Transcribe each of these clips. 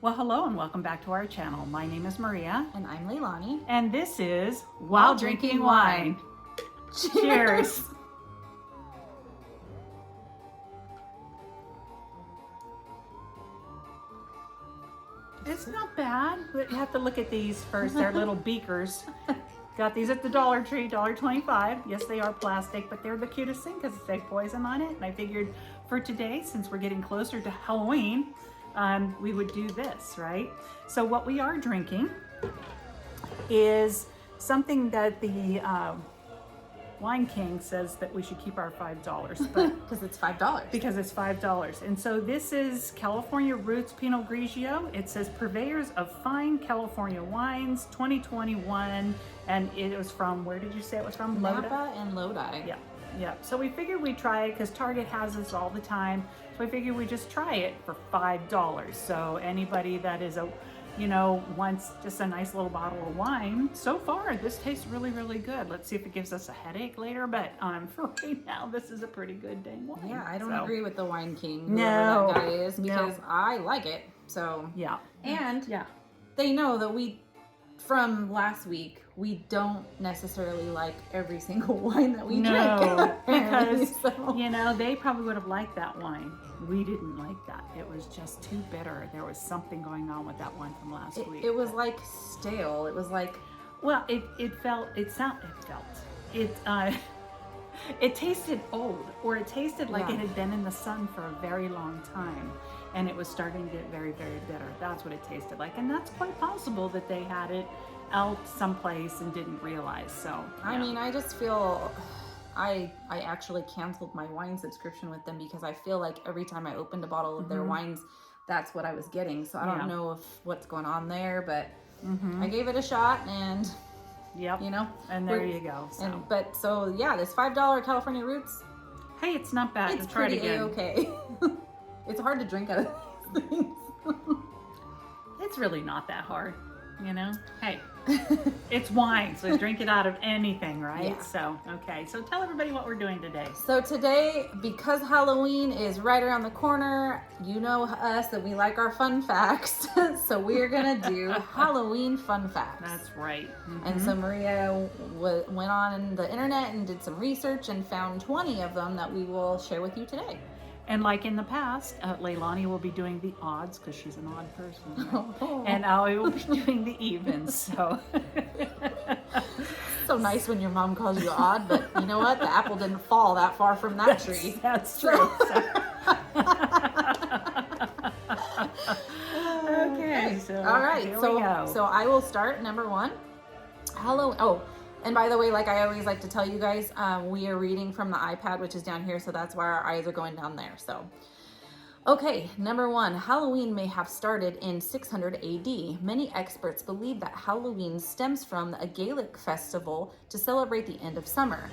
Well, hello and welcome back to our channel. My name is Maria. And I'm Leilani. And this is While Drinking Wine. Cheers. It's not bad, but you have to look at these first. They're little beakers. Got these at the Dollar Tree, $1.25. Yes, they are plastic, but they're the cutest thing because it's egg poison on it. And I figured for today, since we're getting closer to Halloween, we would do this, right? So what we are drinking is something that the Wine King says that we should keep our $5, but Because it's $5. because it's $5. And so this is California Roots Pinot Grigio. It says purveyors of fine California wines, 2021. And it was from, where did you say it was from? Napa and Lodi. Yeah, yeah. So we figured we'd try it because Target has this all the time. So we figured we'd just try it for $5. So anybody that is wants just a nice little bottle of wine. So far, this tastes really, really good. Let's see if it gives us a headache later. But for right now, this is a pretty good dang wine. Yeah, I don't So, agree with the Wine King, No. whoever that guy is, No. because I like it. So, Yeah. and Yeah. they know that from last week, we don't necessarily like every single wine that we No, drink. apparently, because so. they probably would have liked that wine. We didn't like that. It was just too bitter. There was something going on with that one from last week. It was like stale. It was like, Well, it tasted old, or it tasted like Yeah. it had been in the sun for a very long time, and it was starting to get very, very bitter. That's what it tasted like, and that's quite possible that they had it out someplace and didn't realize. So, I yeah. mean, I just feel I actually canceled my wine subscription with them because I feel like every time I opened a bottle of their wines, that's what I was getting. So I Yeah. don't know what's going on there, but Mm-hmm. I gave it a shot, and Yep. you know, And there we're- you go. So, so yeah, this $5 California Roots, hey, it's not bad. it's Let's try it pretty again. okay. It's hard to drink out of these things. It's really not that hard, Hey, it's wine, so drink it out of anything, right? Yeah. So, okay. So tell everybody what we're doing today. So today, because Halloween is right around the corner, you know us that we like our fun facts. So we're gonna do Halloween fun facts. That's right. And so Maria went on the internet and did some research and found 20 of them that we will share with you today. And like in the past, Leilani will be doing the odds because she's an odd person. Right? Oh. And I will be doing the evens. So, So nice when your mom calls you odd, but you know what? The apple didn't fall that far from that tree. That's true. Okay. So, All right. here we go. So I will start number one. Oh, and by the way, like I always like to tell you guys, we are reading from the iPad, which is down here, so that's why our eyes are going down there. So, okay, number one, Halloween may have started in 600 AD. Many experts believe that Halloween stems from a Gaelic festival to celebrate the end of summer.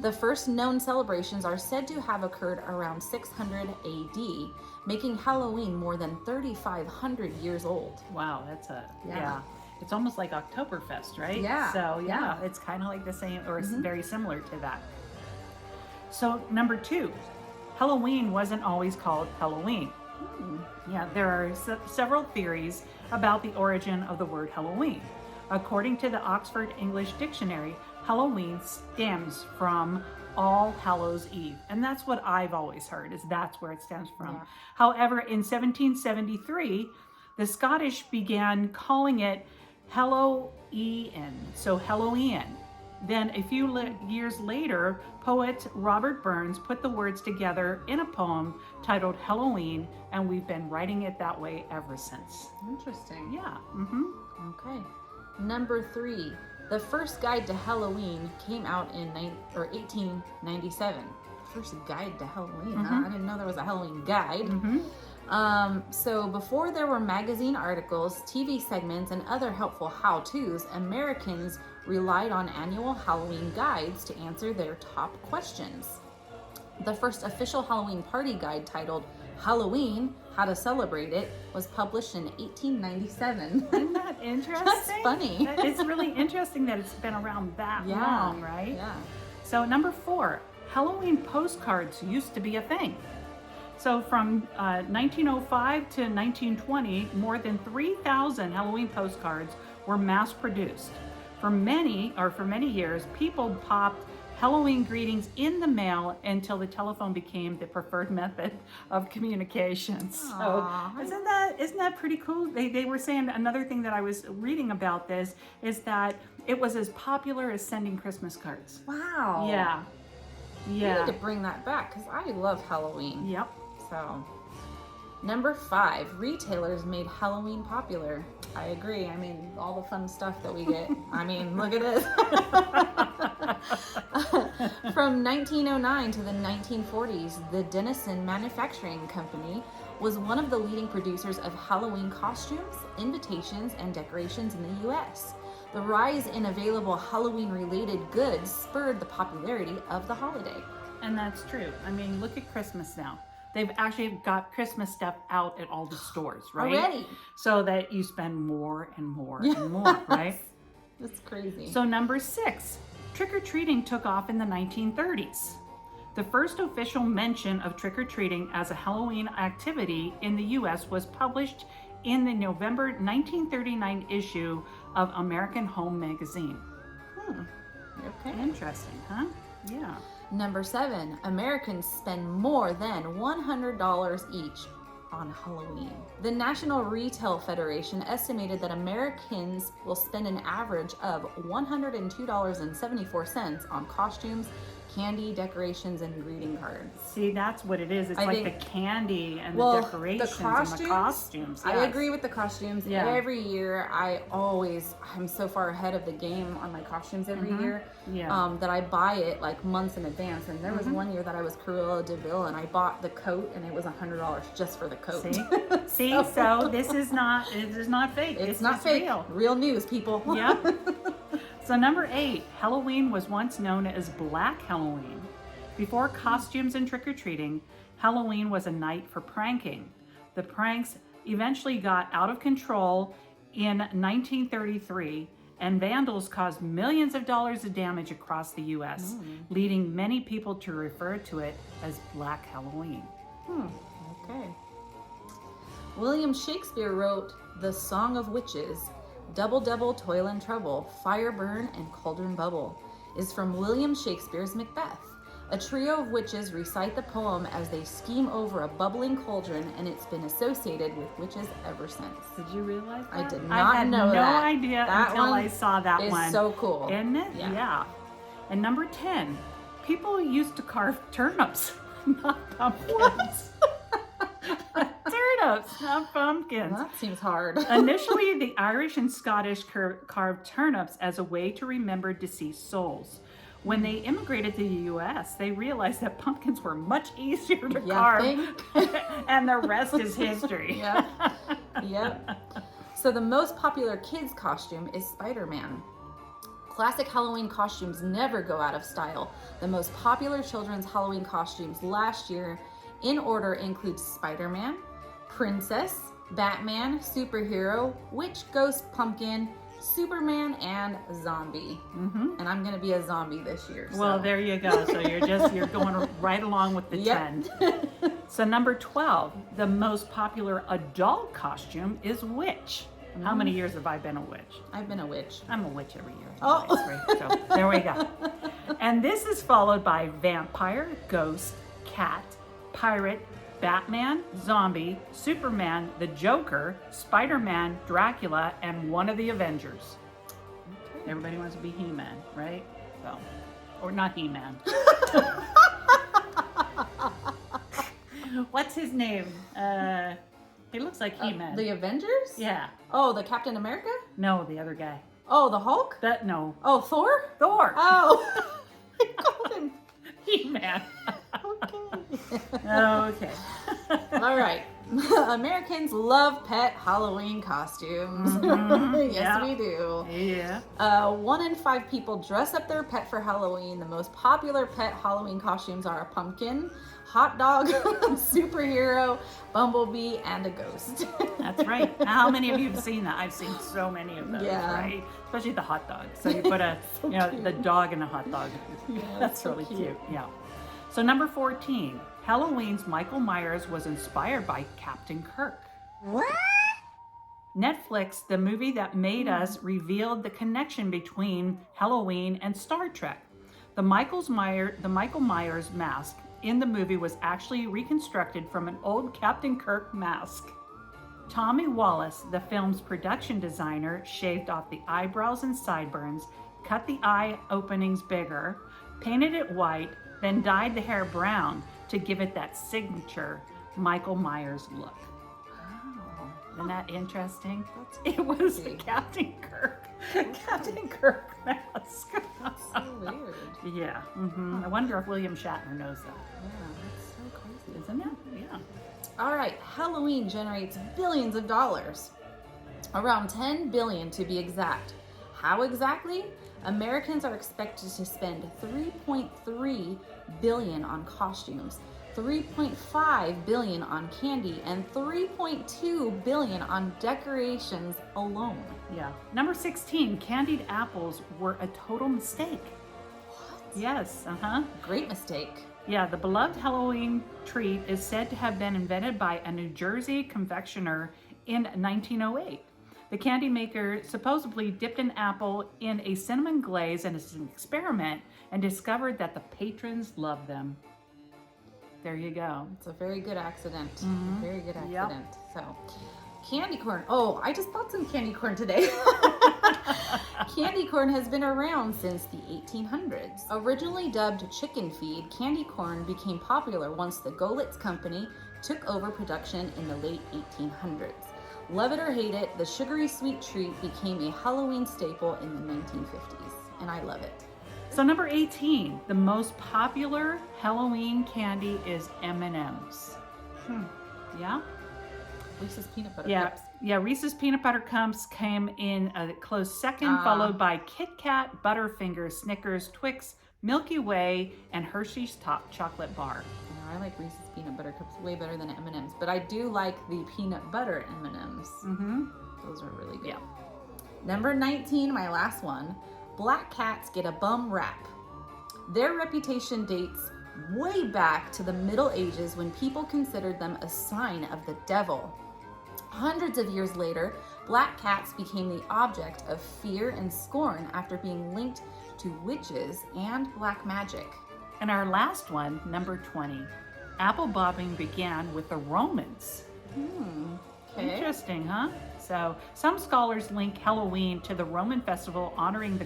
The first known celebrations are said to have occurred around 600 AD, making Halloween more than 3,500 years old. Wow, that's Yeah. yeah. It's almost like Oktoberfest, right? Yeah, So yeah. it's kind of like the same, or it's very similar to that. So number two, Halloween wasn't always called Halloween. Yeah, there are several theories about the origin of the word Halloween. According to the Oxford English Dictionary, Halloween stems from All Hallows Eve. And that's what I've always heard, is that's where it stems from. Yeah. However, in 1773, the Scottish began calling it Hallowe'en, so Halloween. Then a few years later, poet Robert Burns put the words together in a poem titled Halloween, and we've been writing it that way ever since. Interesting. Yeah. Okay. Number three, the first guide to Halloween came out in 1897. First guide to Halloween. Huh? I didn't know there was a Halloween guide. So before there were magazine articles, TV segments, and other helpful how-tos, Americans relied on annual Halloween guides to answer their top questions. The first official Halloween party guide, titled Halloween, How to Celebrate It, was published in 1897. Isn't that interesting? That's funny. It's really interesting that it's been around that long, right? Yeah. So number four, Halloween postcards used to be a thing. So from 1905 to 1920, more than 3,000 Halloween postcards were mass produced. For many years, people popped Halloween greetings in the mail until the telephone became the preferred method of communication. So Aw. isn't that pretty cool? They were saying, another thing that I was reading about this is that it was as popular as sending Christmas cards. Wow. Yeah. We need to bring that back because I love Halloween. Yep. So, number 5, retailers made Halloween popular. I agree. I mean, all the fun stuff that we get. I mean, look at this. From 1909 to the 1940s, the Denison Manufacturing Company was one of the leading producers of Halloween costumes, invitations, and decorations in the U.S. The rise in available Halloween-related goods spurred the popularity of the holiday. And that's true. I mean, look at Christmas now. They've actually got Christmas stuff out at all the stores, right? Already. So that you spend more and more and more, right? That's crazy. So number 6, trick-or-treating took off in the 1930s. The first official mention of trick-or-treating as a Halloween activity in the U.S. was published in the November 1939 issue of American Home magazine. Okay. Interesting, huh? Yeah. Number 7, Americans spend more than $100 each on Halloween. The National Retail Federation estimated that Americans will spend an average of $102.74 on costumes, candy, decorations, and greeting cards. See, that's what it is. It's I like think- the candy and Well, the decorations and the costumes. I yes. agree with the costumes. Yeah. Every year, I'm so far ahead of the game on my costumes every year. Yeah. That I buy it like months in advance. And there was one year that I was Cruella de Vil and I bought the coat and it was $100 just for the coat. See, so this is not fake. It's This not is fake. real. Real news, people. Yep. So number 8, Halloween was once known as Black Halloween. Before costumes and trick-or-treating, Halloween was a night for pranking. The pranks eventually got out of control in 1933, and vandals caused millions of dollars of damage across the U.S., leading many people to refer to it as Black Halloween. Okay. William Shakespeare wrote The Song of Witches. Double, double, toil and trouble, fire burn and cauldron bubble is from William Shakespeare's Macbeth. A trio of witches recite the poem as they scheme over a bubbling cauldron, and it's been associated with witches ever since. Did you realize that? I did not had know no that. idea That until one I saw that is one. so cool. Isn't it? Yeah. And number 10, people used to carve turnips, not pumpkins. Turnips, not pumpkins. That seems hard. Initially, the Irish and Scottish carved turnips as a way to remember deceased souls. When they immigrated to the U.S., they realized that pumpkins were much easier to carve, and the rest is history. Yep. So the most popular kids' costume is Spider-Man. Classic Halloween costumes never go out of style. The most popular children's Halloween costumes last year in order include Spider-Man, Princess, Batman, Superhero, Witch, Ghost, Pumpkin, Superman, and Zombie. And I'm gonna be a zombie this year. So. Well, there you go. So you're going right along with the trend. So number 12, the most popular adult costume is witch. How many years have I been a witch? I've been a witch. I'm a witch every year. Oh. Right? So there we go. And this is followed by vampire, ghost, cat, pirate, Batman, zombie, Superman, the Joker, Spider-Man, Dracula, and one of the Avengers. Okay. Everybody wants to be He-Man, right? So, or not He-Man. What's his name? He looks like He-Man. The Avengers? Yeah. Oh, the Captain America? No, the other guy. Oh, the Hulk? No. Oh, Thor? Thor. Oh. I called him. He-Man. Okay. Okay. All right. Americans love pet Halloween costumes. Yes, Yeah. we do. Yeah. 1 in 5 people dress up their pet for Halloween. The most popular pet Halloween costumes are a pumpkin, hot dog, superhero, bumblebee, and a ghost. That's right. How many of you have seen that? I've seen so many of those, Yeah. right? Especially the hot dog. So you put the dog in a hot dog. Yeah, That's so really cute. Yeah. So number 14, Halloween's Michael Myers was inspired by Captain Kirk. What? Netflix, the movie that made us, revealed the connection between Halloween and Star Trek. The Michael Myers mask in the movie was actually reconstructed from an old Captain Kirk mask. Tommy Wallace, the film's production designer, shaved off the eyebrows and sideburns, cut the eye openings bigger, painted it white, then dyed the hair brown to give it that signature Michael Myers look. Wow. Isn't that interesting? That's It was the crazy. Captain Kirk mask. That's so weird. Yeah. I wonder if William Shatner knows that. Yeah, that's so crazy. Isn't it? Yeah. All right, Halloween generates billions of dollars. Around 10 billion to be exact. How exactly? Americans are expected to spend 3.3 billion on costumes, 3.5 billion on candy, and 3.2 billion on decorations alone. Yeah. Number 16, candied apples were a total mistake. What? Yes. Great mistake. Yeah, the beloved Halloween treat is said to have been invented by a New Jersey confectioner in 1908. The candy maker supposedly dipped an apple in a cinnamon glaze as an experiment and discovered that the patrons loved them. There you go. It's a very good accident. Very good Yep. accident. So, candy corn. Oh, I just bought some candy corn today. Candy corn has been around since the 1800s. Originally dubbed chicken feed, candy corn became popular once the Golitz Company took over production in the late 1800s. Love it or hate it, the sugary sweet treat became a Halloween staple in the 1950s, and I love it. So number 18, the most popular Halloween candy is M&Ms. Yeah? Reese's peanut butter Yeah, cups. yeah. Reese's peanut butter cups came in a close second, followed by Kit Kat, Butterfingers, Snickers, Twix, Milky Way, and Hershey's Top Chocolate Bar. Yeah, I like Reese's peanut butter cups way better than M&Ms, but I do like the peanut butter M&Ms. Those are really good. Yeah. Number 19, my last one. Black cats get a bum rap. Their reputation dates way back to the Middle Ages when people considered them a sign of the devil. Hundreds of years later, black cats became the object of fear and scorn after being linked to witches and black magic. And our last one, number 20, apple bobbing began with the Romans. Okay. Interesting, huh? So some scholars link Halloween to the Roman festival honoring the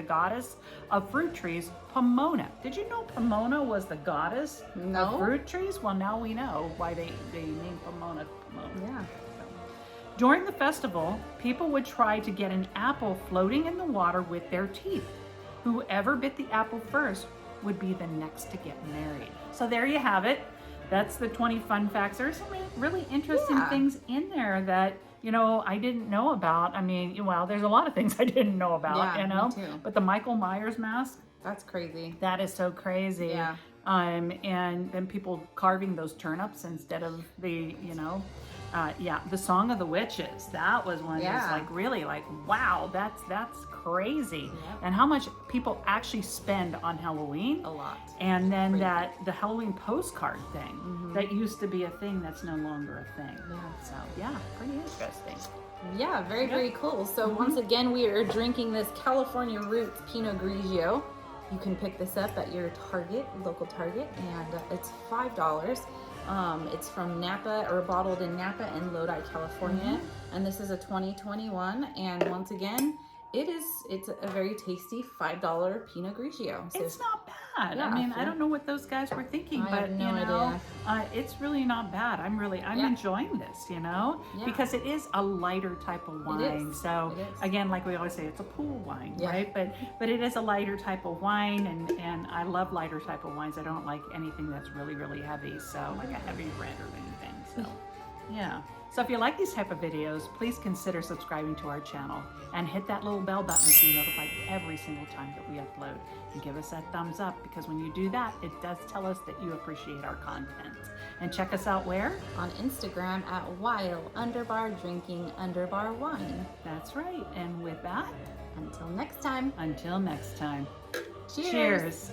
goddess of fruit trees, Pomona. Did you know Pomona was the goddess No. of fruit trees? Well, now we know why they named Pomona. Yeah. During the festival, people would try to get an apple floating in the water with their teeth. Whoever bit the apple first would be the next to get married. So there you have it. That's the 20 fun facts. There's some really interesting Yeah. things in there that, you know, I didn't know about. I mean, well, there's a lot of things I didn't know about, Yeah, you know. me too. But the Michael Myers mask, That's crazy. that is so crazy. Yeah. And then people carving those turnips instead of the, you know, the Song of the Witches. That was one that's Yeah. like really like, wow, that's crazy. Yep. And how much people actually spend on Halloween. A lot. And then Crazy. the Halloween postcard thing that used to be a thing that's no longer a thing. Yeah. So yeah, pretty interesting. Yeah, very, very cool. So once again, we are drinking this California Roots Pinot Grigio. You can pick this up at your Target, local Target, and it's $5. It's from Napa, or bottled in Napa and Lodi, California. And this is a 2021. And once again, it's a very tasty $5 Pinot Grigio. So It's not bad. Yeah, I mean, for- I don't know what those guys were thinking, I but have no you know, idea. it's really not bad. I'm Yeah. enjoying this, you know, Yeah. because it is a lighter type of wine. is. So It is. again, like we always say, it's a pool wine, Yeah. right? But it is a lighter type of wine, and I love lighter type of wines. I don't like anything that's really, really heavy. So like a heavy red or anything. So yeah. So if you like these type of videos, please consider subscribing to our channel and hit that little bell button to be notified every single time that we upload. And give us that thumbs up, because when you do that, it does tell us that you appreciate our content. And check us out where? on Instagram at while_drinking_wine. That's right. And with that, Until next time. until next time. Cheers. Cheers.